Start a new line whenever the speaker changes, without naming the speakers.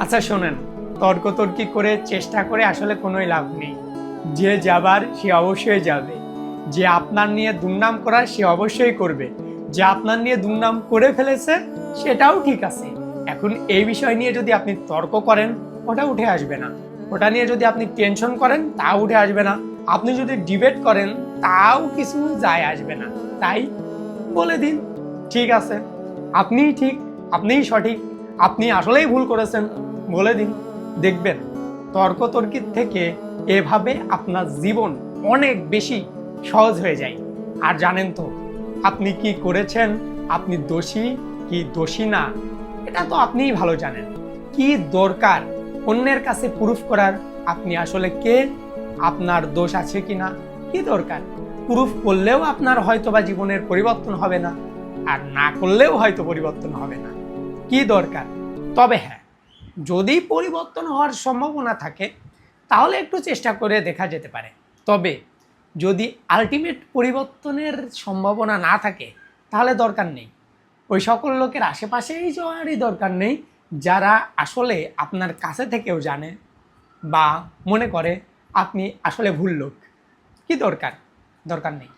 আচ্ছা শোনেন, তর্কতর্কি করে চেষ্টা করে আসলে কোনোই লাভ নেই। যে যাবার সে অবশ্যই যাবে, যে আপনার নিয়ে দুর্নাম করার সে অবশ্যই করবে, যে আপনার নিয়ে দুর্নাম করে ফেলেছে সেটাও ঠিক আছে। এখন এই বিষয় নিয়ে যদি আপনি তর্ক করেন ওটা উঠে আসবে না, ওটা নিয়ে যদি আপনি টেনশন করেন তাও উঠে আসবে না, আপনি যদি ডিবেট করেন তাও কিছু যায় আসবে না। তাই বলে দিন, ঠিক আছে, আপনিই ঠিক, আপনিই সঠিক, আপনি আসলেই ভুল করেছেন, বলে দিন। দেখবেন তর্কতর্কির থেকে এভাবে আপনার জীবন অনেক বেশি সহজ হয়ে যায়। আর জানেন তো আপনি কি করেছেন, আপনি দোষী কি দোষী না, এটা তো আপনিই ভালো জানেন। কি দরকার অন্যের কাছে প্রুফ করার আপনি আসলে কে, আপনার দোষ আছে কিনা, কি দরকার? প্রুফ করলেও আপনার হয়তোবা জীবনের পরিবর্তন হবে না, আর না করলেও হয়তো পরিবর্তন হবে না, কি দরকার? তবে হ্যাঁ, যদি পরিবর্তন হওয়ার সম্ভাবনা থাকে তাহলে একটু চেষ্টা করে দেখা যেতে পারে। তবে যদি আলটিমেট পরিবর্তনের সম্ভাবনা না থাকে তাহলে দরকার নেই। ওই সকল লোকের আশেপাশেই যাওয়ারই দরকার নেই যারা আসলে আপনার কাছে থেকেও জানে বা মনে করে আপনি আসলে ভুল লোক। কি দরকার? দরকার নেই।